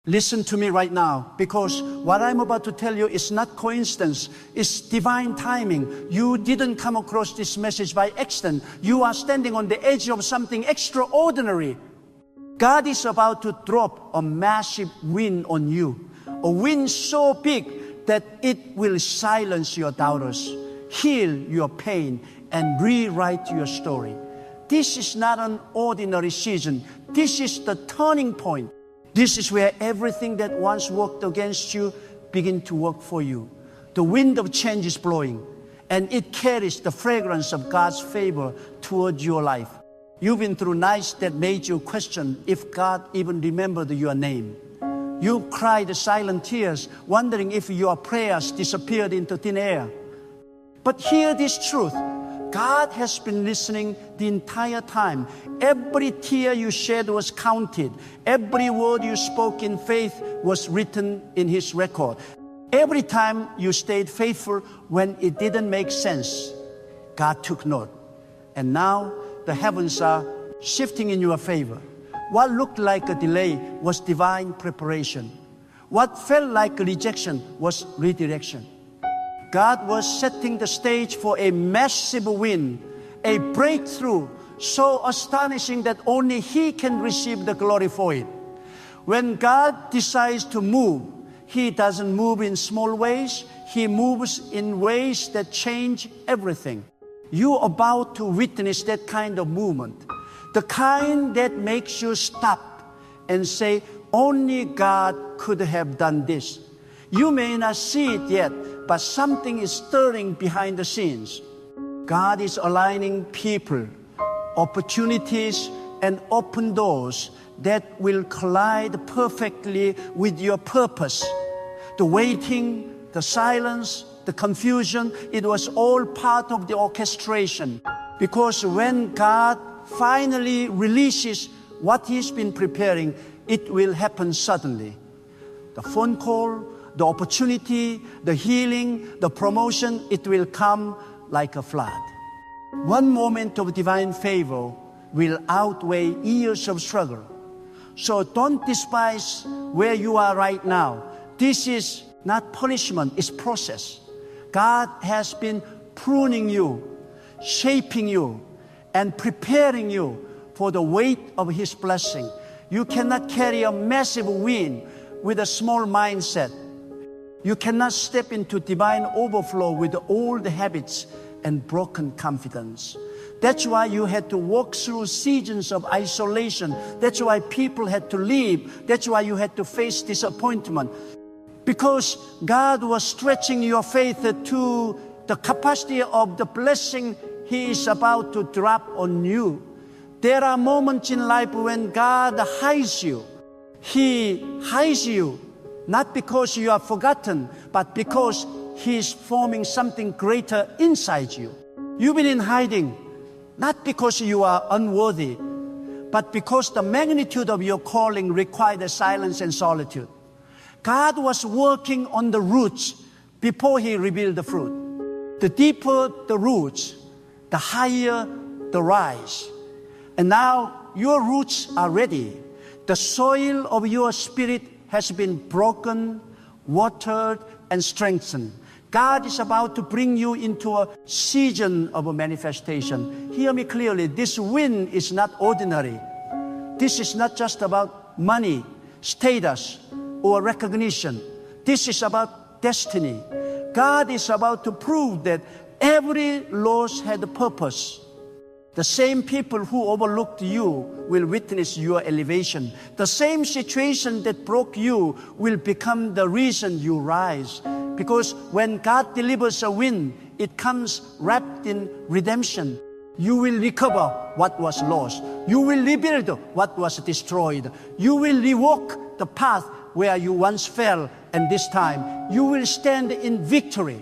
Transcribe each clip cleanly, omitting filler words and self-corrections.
Listen to me right now, because what I'm about to tell you is not coincidence, it's divine timing. You didn't come across this message by accident. You are standing on the edge of something extraordinary. God is about to drop a massive wind on you, a wind so big that it will silence your doubters, heal your pain, and rewrite your story. This is not an ordinary season. This is the turning point. This is where everything that once worked against you begins to work for you. The wind of change is blowing, and it carries the fragrance of God's favor toward your life. You've been through nights that made you question if God even remembered your name. You cried silent tears, wondering if your prayers disappeared into thin air. But hear this truth. God has been listening the entire time. Every tear you shed was counted. Every word you spoke in faith was written in His record. Every time you stayed faithful when it didn't make sense, God took note. And now the heavens are shifting in your favor. What looked like a delay was divine preparation. What felt like a rejection was redirection. God was setting the stage for a massive win, a breakthrough so astonishing that only He can receive the glory for it. When God decides to move, He doesn't move in small ways. He moves in ways that change everything. You're about to witness that kind of movement, the kind that makes you stop and say, only God could have done this. You may not see it yet, but something is stirring behind the scenes. God is aligning people, opportunities, and open doors that will collide perfectly with your purpose. The waiting, the silence, the confusion, it was all part of the orchestration. Because when God finally releases what He's been preparing, it will happen suddenly. The phone call, the opportunity, the healing, the promotion, it will come like a flood. One moment of divine favor will outweigh years of struggle. So don't despise where you are right now. This is not punishment, it's process. God has been pruning you, shaping you, and preparing you for the weight of His blessing. You cannot carry a massive wind with a small mindset. You cannot step into divine overflow with old habits and broken confidence. That's why you had to walk through seasons of isolation. That's why people had to leave. That's why you had to face disappointment. Because God was stretching your faith to the capacity of the blessing He is about to drop on you. There are moments in life when God hides you. He hides you, not because you are forgotten, but because He is forming something greater inside you. You've been in hiding, not because you are unworthy, but because the magnitude of your calling required silence and solitude. God was working on the roots before He revealed the fruit. The deeper the roots, the higher the rise. And now your roots are ready. The soil of your spirit has been broken, watered, and strengthened. God is about to bring you into a season of a manifestation. Hear me clearly. This wind is not ordinary. This is not just about money, status, or recognition. This is about destiny. God is about to prove that every loss had a purpose. The same people who overlooked you will witness your elevation. The same situation that broke you will become the reason you rise. Because when God delivers a wind, it comes wrapped in redemption. You will recover what was lost. You will rebuild what was destroyed. You will rewalk the path where you once fell, and this time you will stand in victory.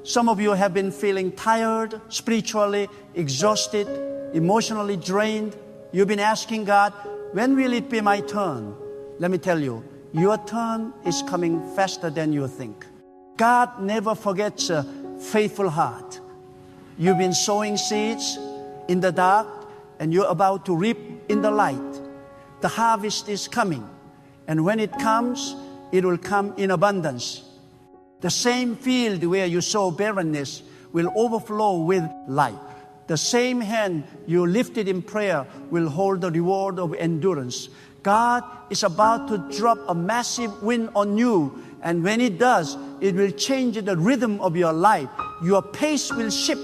Some of you have been feeling tired, spiritually exhausted, emotionally drained. You've been asking God, when will it be my turn? Let me tell you, your turn is coming faster than you think. God never forgets a faithful heart. You've been sowing seeds in the dark, and you're about to reap in the light. The harvest is coming, and when it comes, it will come in abundance. The same field where you sow barrenness will overflow with life. The same hand you lifted in prayer will hold the reward of endurance. God is about to drop a massive wind on you, and when it does, it will change the rhythm of your life. Your pace will shift.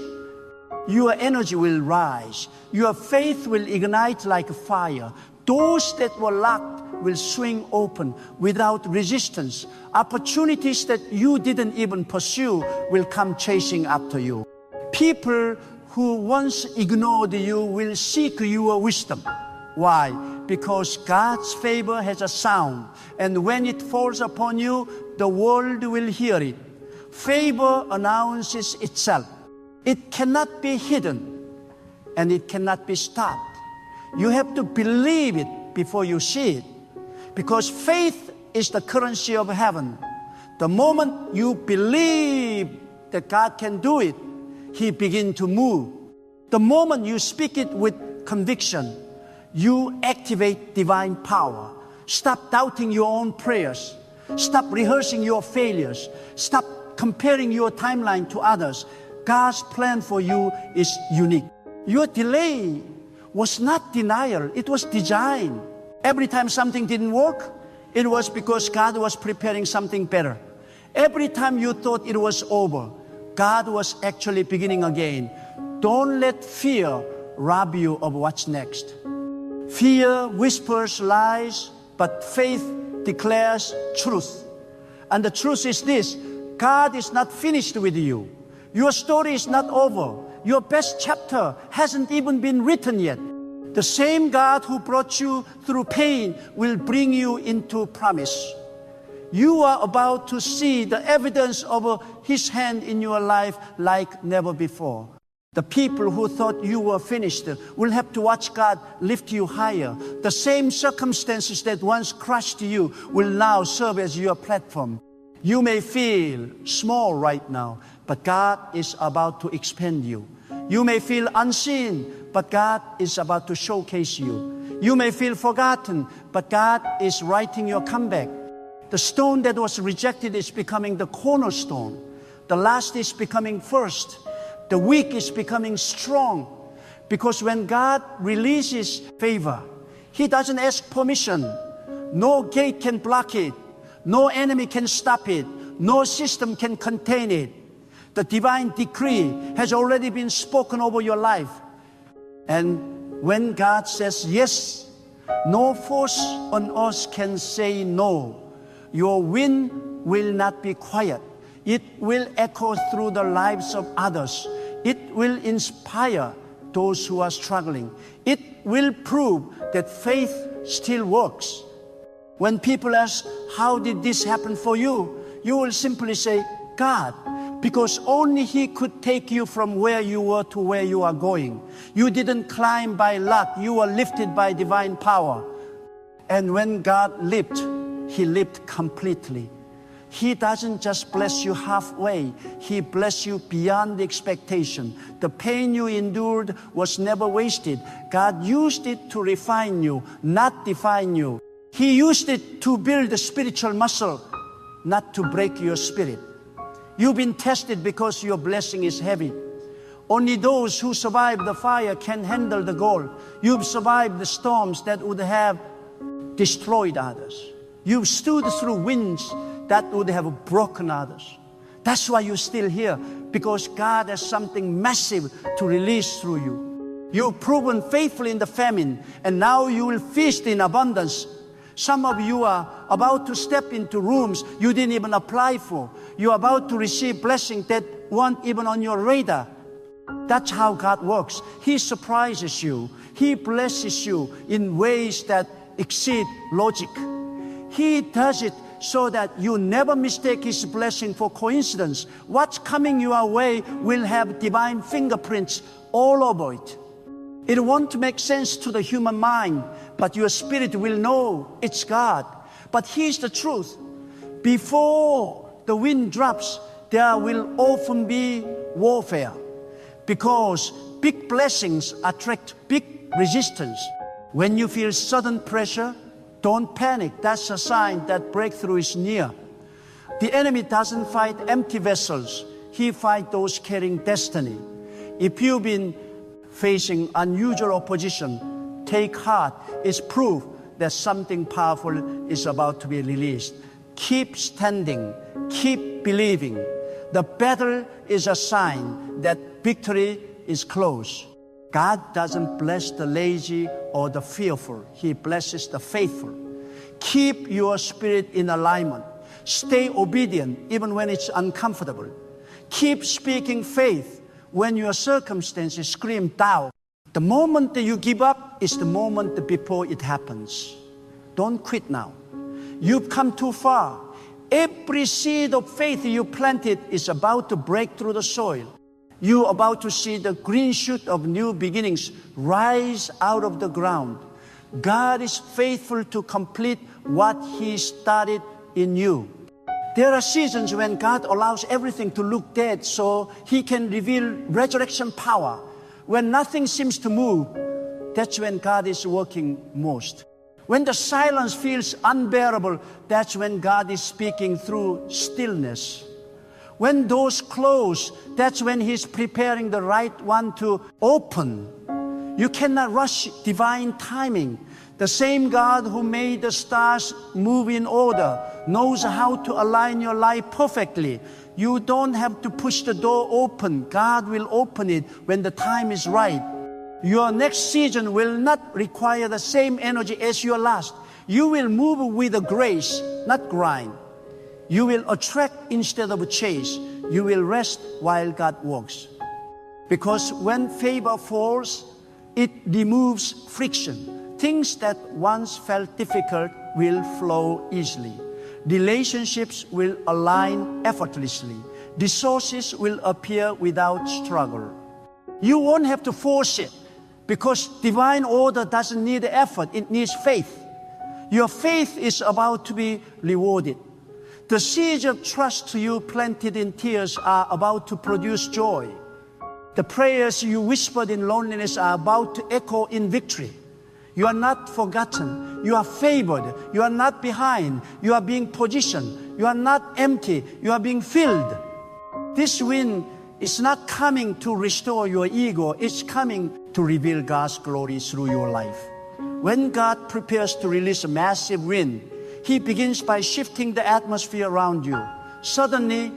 Your energy will rise. Your faith will ignite like fire. Doors that were locked will swing open without resistance. Opportunities that you didn't even pursue will come chasing after you. People who once ignored you will seek your wisdom. Why? Because God's favor has a sound, and when it falls upon you, the world will hear it. Favor announces itself. It cannot be hidden, and it cannot be stopped. You have to believe it before you see it, because faith is the currency of heaven. The moment you believe that God can do it, He begins to move. The moment you speak it with conviction, you activate divine power. Stop doubting your own prayers. Stop rehearsing your failures. Stop comparing your timeline to others. God's plan for you is unique. Your delay was not denial, it was design. Every time something didn't work, it was because God was preparing something better. Every time you thought it was over, God was actually beginning again. Don't let fear rob you of what's next. Fear whispers lies, but faith declares truth. And the truth is this: God is not finished with you. Your story is not over. Your best chapter hasn't even been written yet. The same God who brought you through pain will bring you into promise. You are about to see the evidence of His hand in your life like never before. The people who thought you were finished will have to watch God lift you higher. The same circumstances that once crushed you will now serve as your platform. You may feel small right now, but God is about to expand you. You may feel unseen, but God is about to showcase you. You may feel forgotten, but God is writing your comeback. The stone that was rejected is becoming the cornerstone. The last is becoming first. The weak is becoming strong. Because when God releases favor, He doesn't ask permission. No gate can block it. No enemy can stop it. No system can contain it. The divine decree has already been spoken over your life. And when God says yes, no force on earth can say no. Your win will not be quiet. It will echo through the lives of others. It will inspire those who are struggling. It will prove that faith still works. When people ask, how did this happen for you? You will simply say, God, because only He could take you from where you were to where you are going. You didn't climb by luck. You were lifted by divine power. And when God lifts, He lifts completely. He doesn't just bless you halfway. He blesses you beyond expectation. The pain you endured was never wasted. God used it to refine you, not define you. He used it to build the spiritual muscle, not to break your spirit. You've been tested because your blessing is heavy. Only those who survive the fire can handle the gold. You've survived the storms that would have destroyed others. You've stood through winds that would have broken others. That's why you're still here, because God has something massive to release through you. You've proven faithful in the famine, and now you will feast in abundance. Some of you are about to step into rooms you didn't even apply for. You're about to receive blessings that weren't even on your radar. That's how God works. He surprises you. He blesses you in ways that exceed logic. He does it so that you never mistake His blessing for coincidence. What's coming your way will have divine fingerprints all over it. It won't make sense to the human mind, but your spirit will know it's God. But here's the truth. Before the wind drops, there will often be warfare, because big blessings attract big resistance. When you feel sudden pressure, don't panic. That's a sign that breakthrough is near. The enemy doesn't fight empty vessels. He fights those carrying destiny. If you've been facing unusual opposition, take heart. It's proof that something powerful is about to be released. Keep standing. Keep believing. The battle is a sign that victory is close. God doesn't bless the lazy or the fearful. He blesses the faithful. Keep your spirit in alignment. Stay obedient even when it's uncomfortable. Keep speaking faith when your circumstances scream doubt. The moment that you give up is the moment before it happens. Don't quit now. You've come too far. Every seed of faith you planted is about to break through the soil. You're about to see the green shoot of new beginnings rise out of the ground. God is faithful to complete what He started in you. There are seasons when God allows everything to look dead so He can reveal resurrection power. When nothing seems to move, that's when God is working most. When the silence feels unbearable, that's when God is speaking through stillness. When doors close, that's when He's preparing the right one to open. You cannot rush divine timing. The same God who made the stars move in order knows how to align your life perfectly. You don't have to push the door open. God will open it when the time is right. Your next season will not require the same energy as your last. You will move with a grace, not grind. You will attract instead of chase. You will rest while God works. Because when favor falls, it removes friction. Things that once felt difficult will flow easily. Relationships will align effortlessly. Resources will appear without struggle. You won't have to force it because divine order doesn't need effort. It needs faith. Your faith is about to be rewarded. The seeds of trust you planted in tears are about to produce joy. The prayers you whispered in loneliness are about to echo in victory. You are not forgotten. You are favored. You are not behind. You are being positioned. You are not empty. You are being filled. This win is not coming to restore your ego. It's coming to reveal God's glory through your life. When God prepares to release a massive wind, He begins by shifting the atmosphere around you. Suddenly,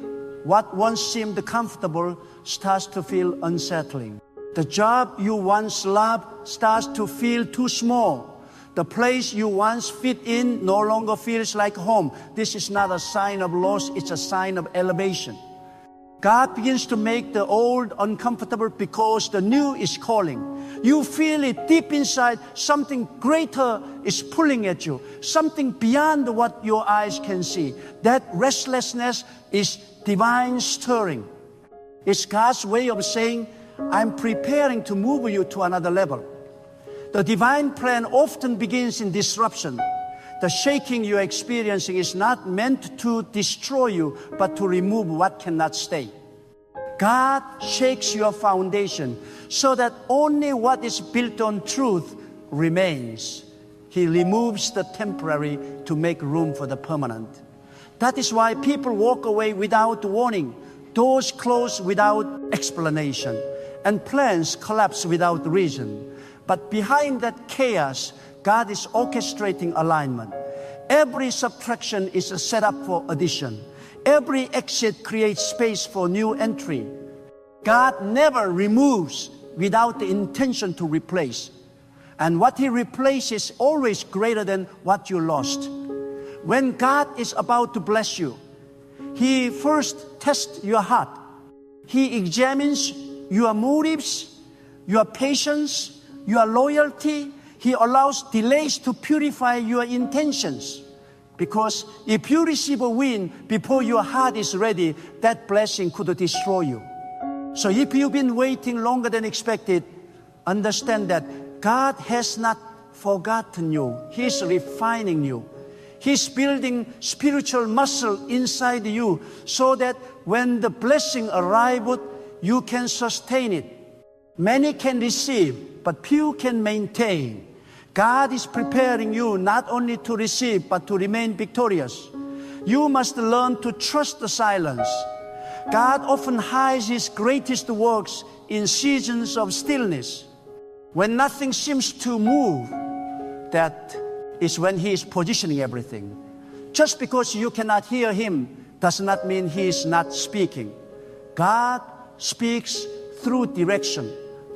what once seemed comfortable starts to feel unsettling. The job you once loved starts to feel too small. The place you once fit in no longer feels like home. This is not a sign of loss, it's a sign of elevation. God begins to make the old uncomfortable because the new is calling. You feel it deep inside. Something greater is pulling at you. Something beyond what your eyes can see. That restlessness is divine stirring. It's God's way of saying, I'm preparing to move you to another level. The divine plan often begins in disruption. The shaking you're experiencing is not meant to destroy you, but to remove what cannot stay. God shakes your foundation so that only what is built on truth remains. He removes the temporary to make room for the permanent. That is why people walk away without warning, doors close without explanation, and plans collapse without reason. But behind that chaos, God is orchestrating alignment. Every subtraction is a setup for addition. Every exit creates space for new entry. God never removes without the intention to replace. And what He replaces is always greater than what you lost. When God is about to bless you, He first tests your heart. He examines your motives, your patience, your loyalty. He allows delays to purify your intentions. Because if you receive a win before your heart is ready, that blessing could destroy you. So if you've been waiting longer than expected, understand that God has not forgotten you. He's refining you. He's building spiritual muscle inside you so that when the blessing arrives, you can sustain it. Many can receive, but few can maintain. God is preparing you not only to receive, but to remain victorious. You must learn to trust the silence. God often hides His greatest works in seasons of stillness. When nothing seems to move, that is when He is positioning everything. Just because you cannot hear Him does not mean He is not speaking. God speaks through direction,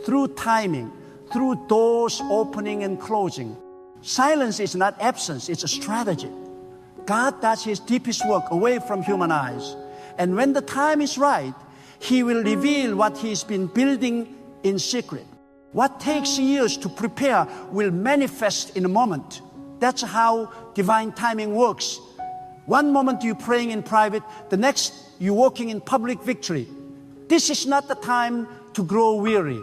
through timing, through doors opening and closing. Silence is not absence, it's a strategy. God does His deepest work away from human eyes. And when the time is right, He will reveal what He's been building in secret. What takes years to prepare will manifest in a moment. That's how divine timing works. One moment you're praying in private, the next you're walking in public victory. This is not the time to grow weary.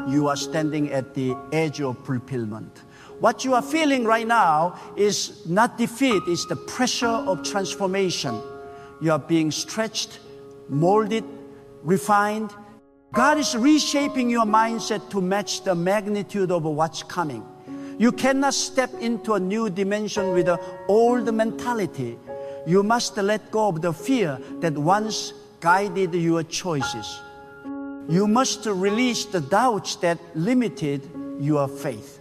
You are standing at the edge of fulfillment. What you are feeling right now is not defeat, it's the pressure of transformation. You are being stretched, molded, refined. God is reshaping your mindset to match the magnitude of what's coming. You cannot step into a new dimension with an old mentality. You must let go of the fear that once guided your choices. You must release the doubts that limited your faith.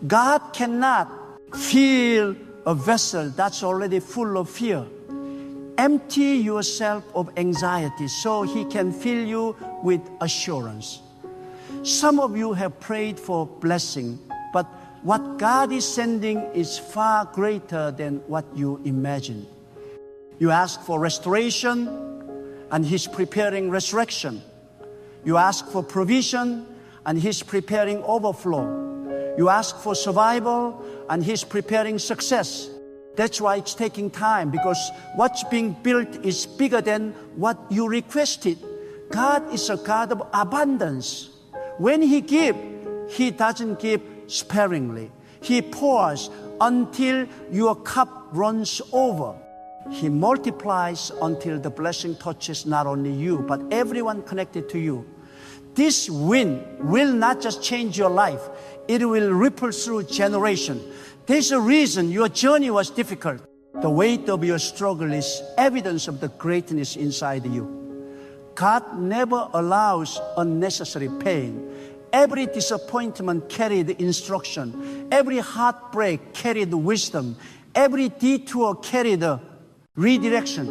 God cannot fill a vessel that's already full of fear. Empty yourself of anxiety so He can fill you with assurance. Some of you have prayed for blessing, but what God is sending is far greater than what you imagine. You ask for restoration, and He's preparing resurrection. You ask for provision, and He's preparing overflow. You ask for survival, and He's preparing success. That's why it's taking time, because what's being built is bigger than what you requested. God is a God of abundance. When He gives, He doesn't give sparingly. He pours until your cup runs over. He multiplies until the blessing touches not only you, but everyone connected to you. This wind will not just change your life, it will ripple through generations. There's a reason your journey was difficult. The weight of your struggle is evidence of the greatness inside you. God never allows unnecessary pain. Every disappointment carried instruction. Every heartbreak carried wisdom. Every detour carried a redirection.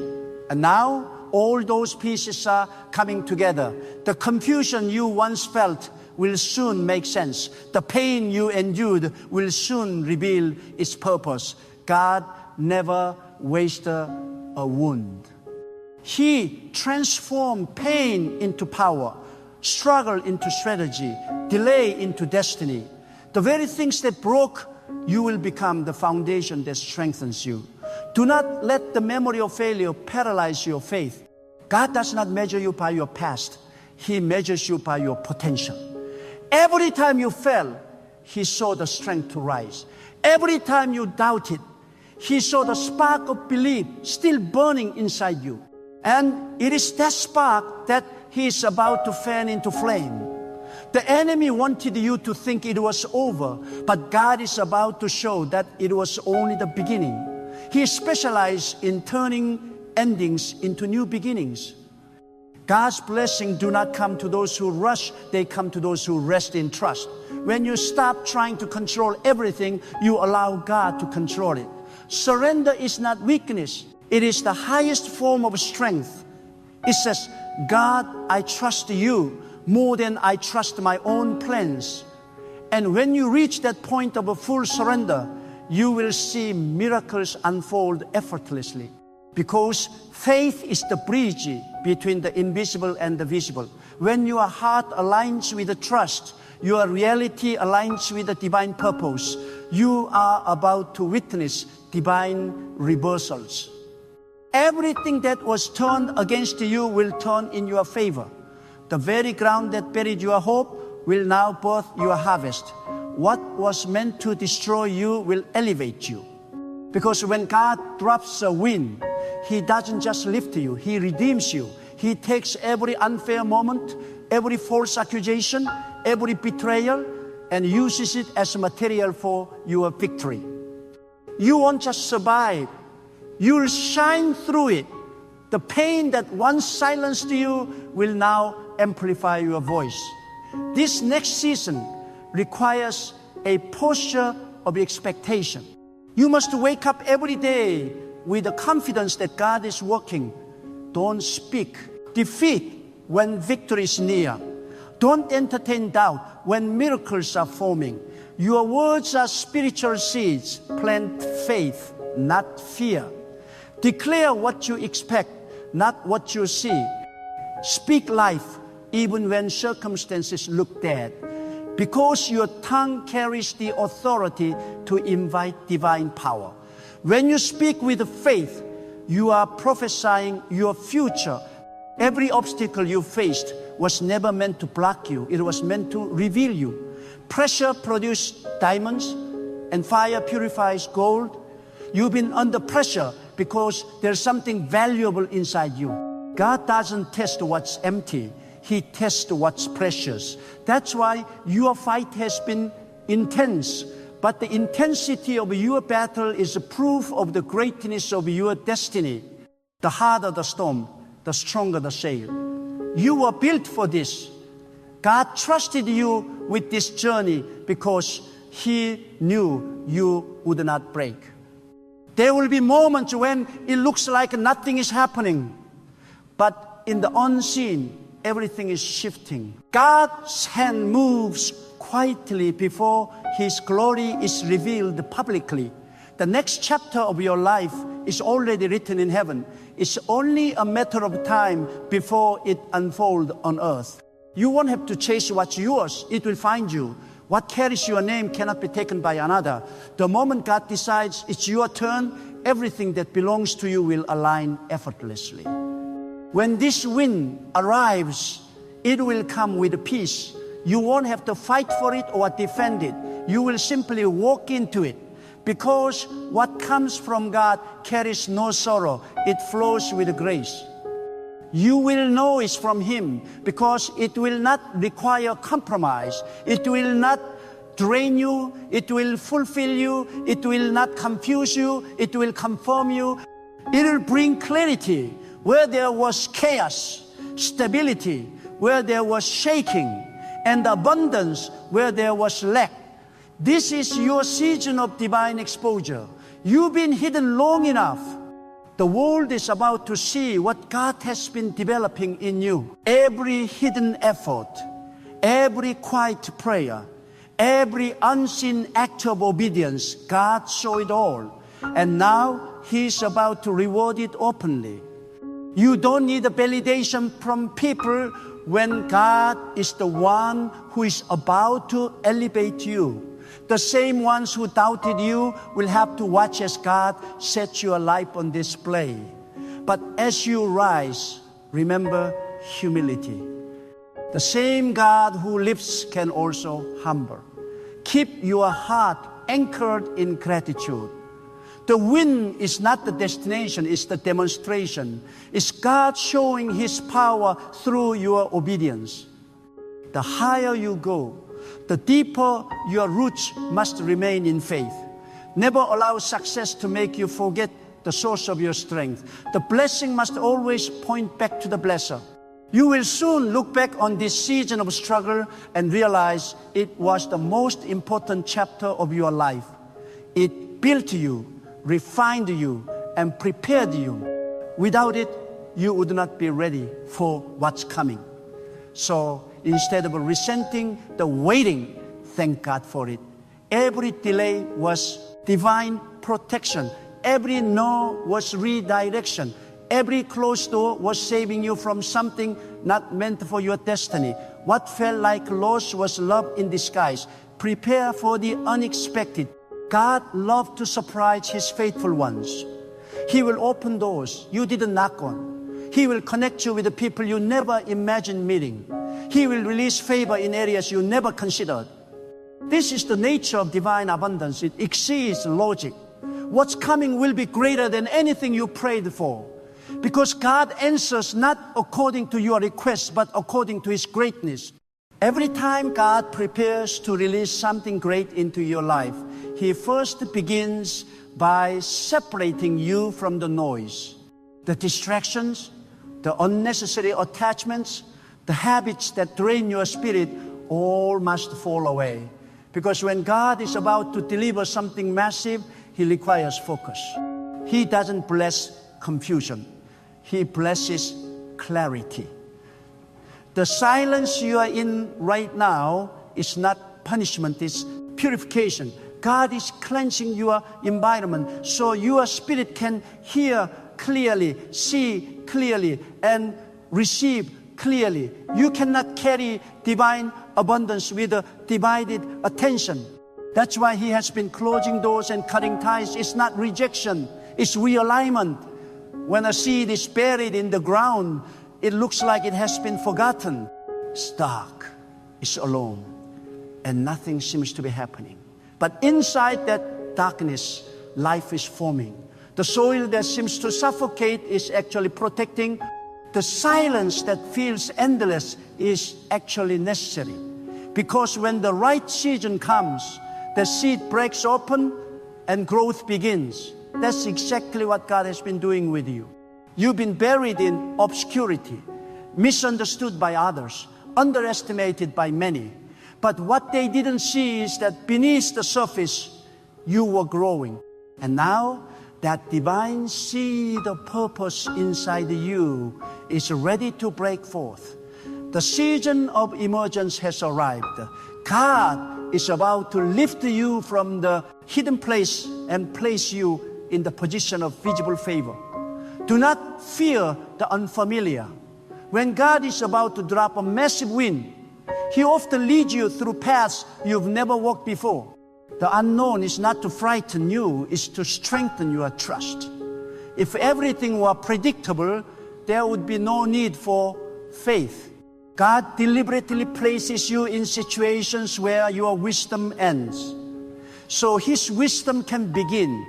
And now, all those pieces are coming together. The confusion you once felt will soon make sense. The pain you endured will soon reveal its purpose. God never wastes a wound. He transformed pain into power, struggle into strategy, delay into destiny. The very things that broke you will become the foundation that strengthens you. Do not let the memory of failure paralyze your faith. God does not measure you by your past. He measures you by your potential. Every time you fell, He saw the strength to rise. Every time you doubted, He saw the spark of belief still burning inside you. And it is that spark that He is about to fan into flame. The enemy wanted you to think it was over, but God is about to show that it was only the beginning. He specializes in turning endings into new beginnings. God's blessings do not come to those who rush, they come to those who rest in trust. When you stop trying to control everything, you allow God to control it. Surrender is not weakness, it is the highest form of strength. It says, God, I trust you more than I trust my own plans. And when you reach that point of a full surrender, you will see miracles unfold effortlessly. Because faith is the bridge between the invisible and the visible. When your heart aligns with the trust, your reality aligns with the divine purpose, you are about to witness divine reversals. Everything that was turned against you will turn in your favor. The very ground that buried your hope will now birth your harvest. What was meant to destroy you will elevate you. Because when God drops a wind, He doesn't just lift you, He redeems you. He takes every unfair moment, every false accusation, every betrayal and uses it as material for your victory. You won't just survive. You'll shine through it. The pain that once silenced you will now amplify your voice. This next season requires a posture of expectation. You must wake up every day with the confidence that God is working. Don't speak defeat when victory is near. Don't entertain doubt when miracles are forming. Your words are spiritual seeds. Plant faith, not fear. Declare what you expect, not what you see. Speak life even when circumstances look dead, because your tongue carries the authority to invite divine power. When you speak with faith, you are prophesying your future. Every obstacle you faced was never meant to block you. It was meant to reveal you. Pressure produced diamonds, and fire purifies gold. You've been under pressure because there's something valuable inside you. God doesn't test what's empty. He tests what's precious. That's why your fight has been intense. But the intensity of your battle is a proof of the greatness of your destiny. The harder the storm, the stronger the sail. You were built for this. God trusted you with this journey because He knew you would not break. There will be moments when it looks like nothing is happening, but in the unseen, everything is shifting. God's hand moves quietly before His glory is revealed publicly. The next chapter of your life is already written in heaven. It's only a matter of time before it unfolds on earth. You won't have to chase what's yours. It will find you. What carries your name cannot be taken by another. The moment God decides it's your turn, everything that belongs to you will align effortlessly. When this wind arrives, it will come with peace. You won't have to fight for it or defend it. You will simply walk into it. Because what comes from God carries no sorrow. It flows with grace. You will know it's from Him because it will not require compromise. It will not drain you. It will fulfill you. It will not confuse you. It will confirm you. It will bring clarity where there was chaos, stability where there was shaking, and abundance where there was lack. This is your season of divine exposure. You've been hidden long enough. The world is about to see what God has been developing in you. Every hidden effort, every quiet prayer, every unseen act of obedience, God saw it all. And now He's about to reward it openly. You don't need a validation from people when God is the one who is about to elevate you. The same ones who doubted you will have to watch as God sets your life on display. But as you rise, remember humility. The same God who lifts can also humble. Keep your heart anchored in gratitude. The win is not the destination, it's the demonstration. It's God showing His power through your obedience. The higher you go, the deeper your roots must remain in faith. Never allow success to make you forget the source of your strength. The blessing must always point back to the blesser. You will soon look back on this season of struggle and realize it was the most important chapter of your life. It built you, refined you, and prepared you. Without it, you would not be ready for what's coming. So instead of resenting the waiting, thank God for it. Every delay was divine protection. Every no was redirection. Every closed door was saving you from something not meant for your destiny. What felt like loss was love in disguise. Prepare for the unexpected. God loved to surprise His faithful ones. He will open doors you didn't knock on. He will connect you with the people you never imagined meeting. He will release favor in areas you never considered. This is the nature of divine abundance. It exceeds logic. What's coming will be greater than anything you prayed for. Because God answers not according to your requests, but according to His greatness. Every time God prepares to release something great into your life, He first begins by separating you from the noise, the distractions, the unnecessary attachments, the habits that drain your spirit, all must fall away. Because when God is about to deliver something massive, He requires focus. He doesn't bless confusion. He blesses clarity. The silence you are in right now is not punishment, it's purification. God is cleansing your environment so your spirit can hear clearly, see clearly, and receive clearly. You cannot carry divine abundance with a divided attention. That's why He has been closing doors and cutting ties. It's not rejection, it's realignment. When a seed is buried in the ground, it looks like it has been forgotten. It's dark, it's alone, and nothing seems to be happening. But inside that darkness, life is forming. The soil that seems to suffocate is actually protecting. The silence that feels endless is actually necessary. Because when the right season comes, the seed breaks open and growth begins. That's exactly what God has been doing with you. You've been buried in obscurity, misunderstood by others, underestimated by many. But what they didn't see is that beneath the surface, you were growing. And now, that divine seed of purpose inside you is ready to break forth. The season of emergence has arrived. God is about to lift you from the hidden place and place you in the position of visible favor. Do not fear the unfamiliar. When God is about to drop a massive wind, He often leads you through paths you've never walked before. The unknown is not to frighten you, it's to strengthen your trust. If everything were predictable, there would be no need for faith. God deliberately places you in situations where your wisdom ends, so His wisdom can begin.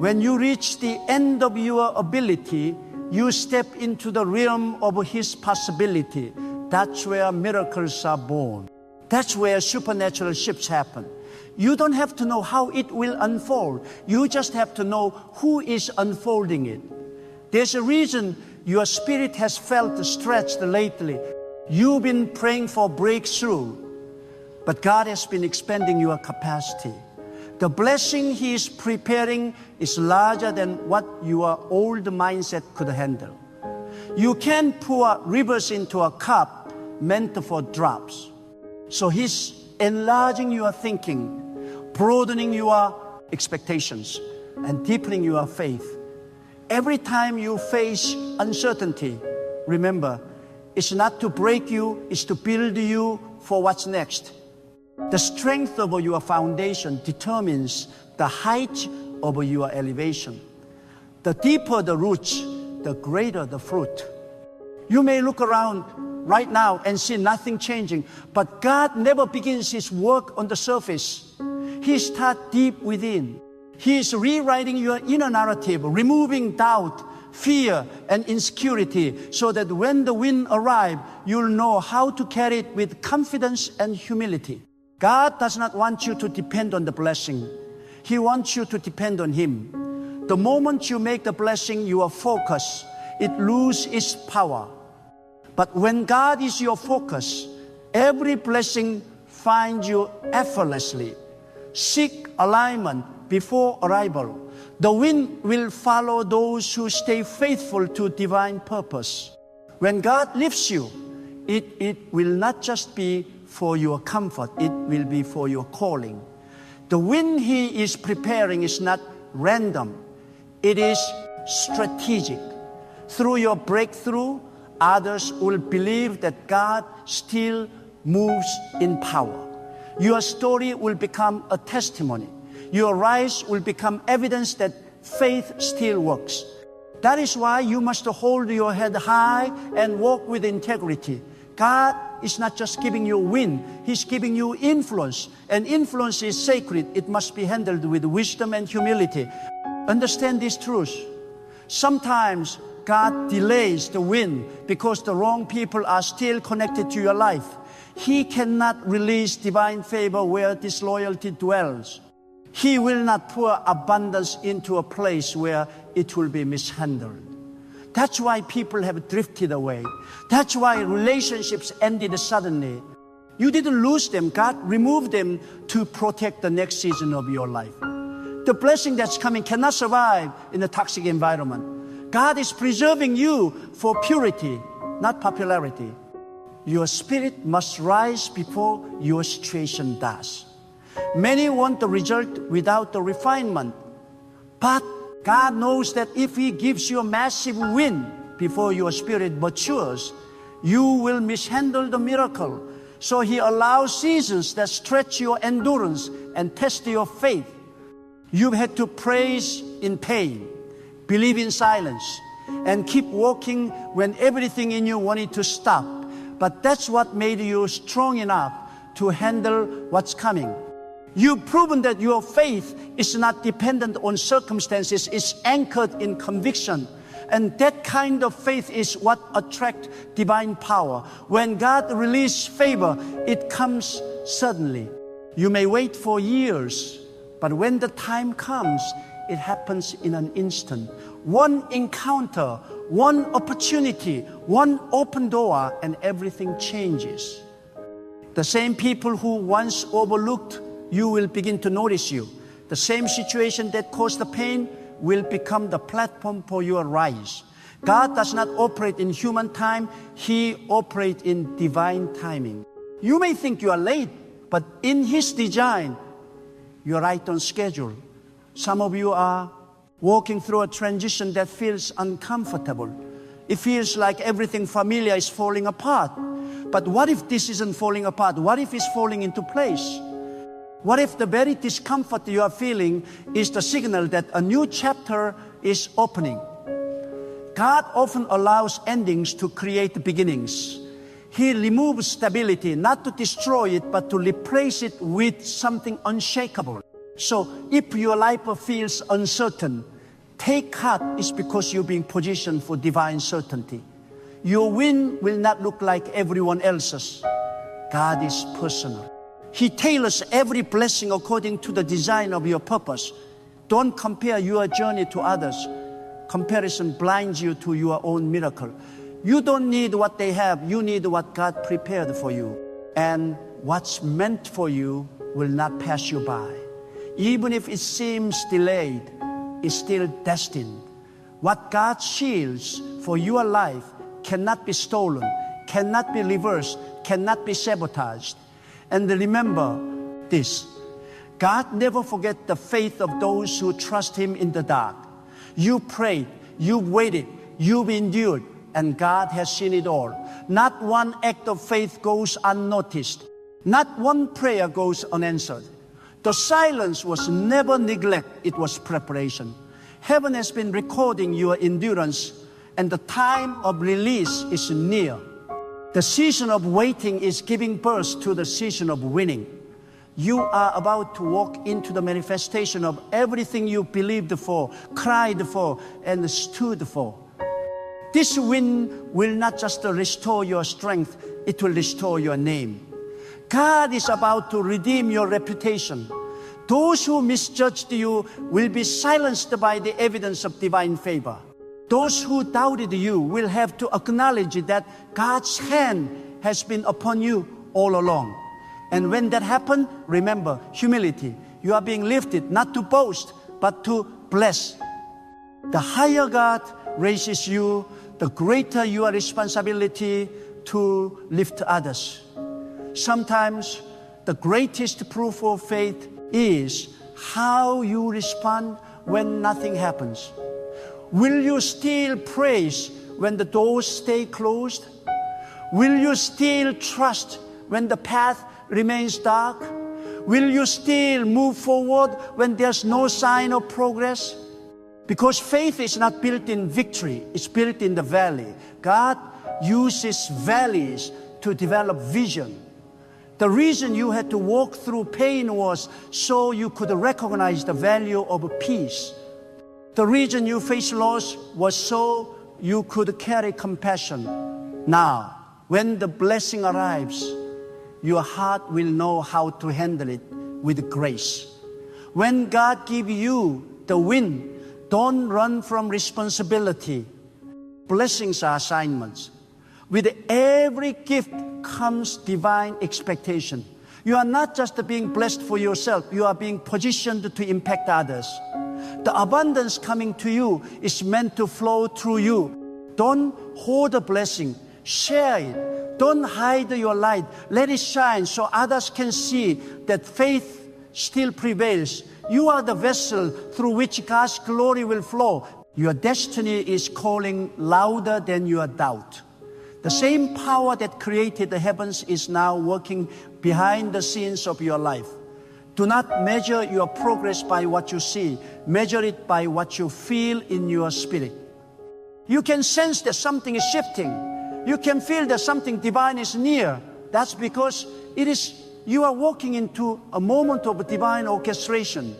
When you reach the end of your ability, you step into the realm of His possibility. That's where miracles are born. That's where supernatural shifts happen. You don't have to know how it will unfold. You just have to know who is unfolding it. There's a reason your spirit has felt stretched lately. You've been praying for breakthrough, but God has been expanding your capacity. The blessing He is preparing is larger than what your old mindset could handle. You can't pour rivers into a cup meant for drops. So He's enlarging your thinking, broadening your expectations, and deepening your faith. Every time you face uncertainty, remember, it's not to break you, it's to build you for what's next. The strength of your foundation determines the height of your elevation. The deeper the roots, the greater the fruit. You may look around right now and see nothing changing, but God never begins His work on the surface. He starts deep within. He is rewriting your inner narrative, removing doubt, fear, and insecurity, so that when the wind arrives, you'll know how to carry it with confidence and humility. God does not want you to depend on the blessing. He wants you to depend on Him. The moment you make the blessing your focus, it loses its power. But when God is your focus, every blessing finds you effortlessly. Seek alignment before arrival. The wind will follow those who stay faithful to divine purpose. When God lifts you, it will not just be for your comfort, it will be for your calling. The wind He is preparing is not random, it is strategic. Through your breakthrough, others will believe that God still moves in power. Your story will become a testimony. Your rise will become evidence that faith still works. That is why you must hold your head high and walk with integrity. God is not just giving you wind, He's giving you influence. And influence is sacred. It must be handled with wisdom and humility. Understand this truth. Sometimes God delays the wind because the wrong people are still connected to your life. He cannot release divine favor where disloyalty dwells. He will not pour abundance into a place where it will be mishandled. That's why people have drifted away. That's why relationships ended suddenly. You didn't lose them. God removed them to protect the next season of your life. The blessing that's coming cannot survive in a toxic environment. God is preserving you for purity, not popularity. Your spirit must rise before your situation does. Many want the result without the refinement. But God knows that if He gives you a massive win before your spirit matures, you will mishandle the miracle. So He allows seasons that stretch your endurance and test your faith. You've had to praise in pain, believe in silence, and keep walking when everything in you wanted to stop. But that's what made you strong enough to handle what's coming. You've proven that your faith is not dependent on circumstances, it's anchored in conviction. And that kind of faith is what attracts divine power. When God releases favor, it comes suddenly. You may wait for years, but when the time comes, it happens in an instant. One encounter, one opportunity, one open door, and everything changes. The same people who once overlooked you will begin to notice you. The same situation that caused the pain will become the platform for your rise. God does not operate in human time. He operates in divine timing. You may think you are late, but in His design, you are right on schedule. Some of you are walking through a transition that feels uncomfortable. It feels like everything familiar is falling apart. But what if this isn't falling apart? What if it's falling into place? What if the very discomfort you are feeling is the signal that a new chapter is opening? God often allows endings to create beginnings. He removes stability, not to destroy it, but to replace it with something unshakable. So if your life feels uncertain, take heart. It's because you're being positioned for divine certainty. Your win will not look like everyone else's. God is personal. He tailors every blessing according to the design of your purpose. Don't compare your journey to others. Comparison blinds you to your own miracle. You don't need what they have. You need what God prepared for you. And what's meant for you will not pass you by. Even if it seems delayed, it's still destined. What God shields for your life cannot be stolen, cannot be reversed, cannot be sabotaged. And remember this, God never forgets the faith of those who trust Him in the dark. You prayed, you've waited, you've endured, and God has seen it all. Not one act of faith goes unnoticed. Not one prayer goes unanswered. The silence was never neglect, it was preparation. Heaven has been recording your endurance, and the time of release is near. The season of waiting is giving birth to the season of winning. You are about to walk into the manifestation of everything you believed for, cried for, and stood for. This win will not just restore your strength, it will restore your name. God is about to redeem your reputation. Those who misjudged you will be silenced by the evidence of divine favor. Those who doubted you will have to acknowledge that God's hand has been upon you all along. And when that happens, remember humility. You are being lifted not to boast, but to bless. The higher God raises you, the greater your responsibility to lift others. Sometimes the greatest proof of faith is how you respond when nothing happens. Will you still praise when the doors stay closed? Will you still trust when the path remains dark? Will you still move forward when there's no sign of progress? Because faith is not built in victory, it's built in the valley. God uses valleys to develop vision. The reason you had to walk through pain was so you could recognize the value of peace. The reason you faced loss was so you could carry compassion. Now, when the blessing arrives, your heart will know how to handle it with grace. When God gives you the wind, don't run from responsibility. Blessings are assignments. With every gift comes divine expectation. You are not just being blessed for yourself, you are being positioned to impact others. The abundance coming to you is meant to flow through you. Don't hold the blessing, share it. Don't hide your light. Let it shine so others can see that faith still prevails. You are the vessel through which God's glory will flow. Your destiny is calling louder than your doubt. The same power that created the heavens is now working behind the scenes of your life. Do not measure your progress by what you see. Measure it by what you feel in your spirit. You can sense that something is shifting. You can feel that something divine is near. That's because you are walking into a moment of divine orchestration.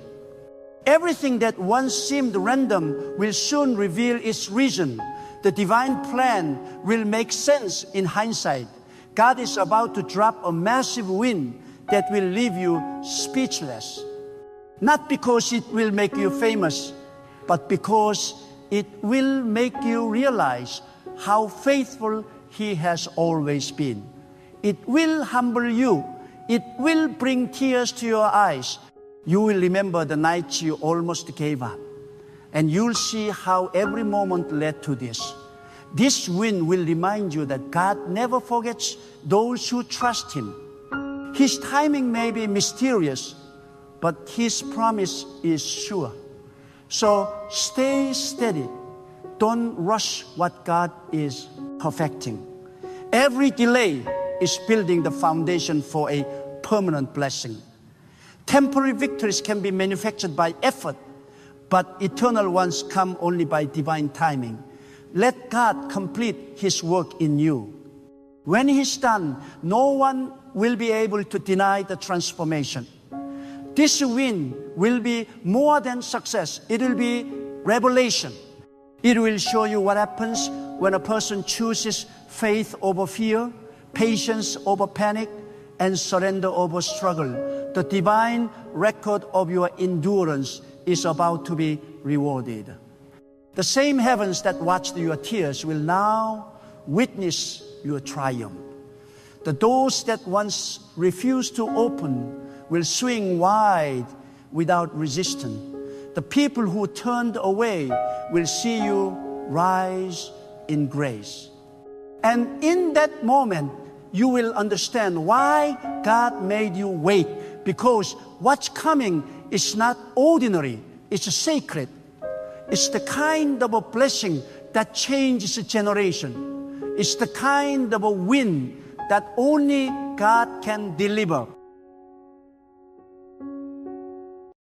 Everything that once seemed random will soon reveal its reason. The divine plan will make sense in hindsight. God is about to drop a massive wind that will leave you speechless. Not because it will make you famous, but because it will make you realize how faithful He has always been. It will humble you. It will bring tears to your eyes. You will remember the nights you almost gave up. And you'll see how every moment led to this. This wind will remind you that God never forgets those who trust Him. His timing may be mysterious, but His promise is sure. So stay steady. Don't rush what God is perfecting. Every delay is building the foundation for a permanent blessing. Temporary victories can be manufactured by effort, but eternal ones come only by divine timing. Let God complete His work in you. When He's done, no one will be able to deny the transformation. This win will be more than success. It will be revelation. It will show you what happens when a person chooses faith over fear, patience over panic, and surrender over struggle. The divine record of your endurance is about to be rewarded. The same heavens that watched your tears will now witness your triumph. The doors that once refused to open will swing wide without resistance. The people who turned away will see you rise in grace. And in that moment, you will understand why God made you wait. Because what's coming is not ordinary, it's sacred. It's the kind of a blessing that changes a generation. It's the kind of a wind that only God can deliver.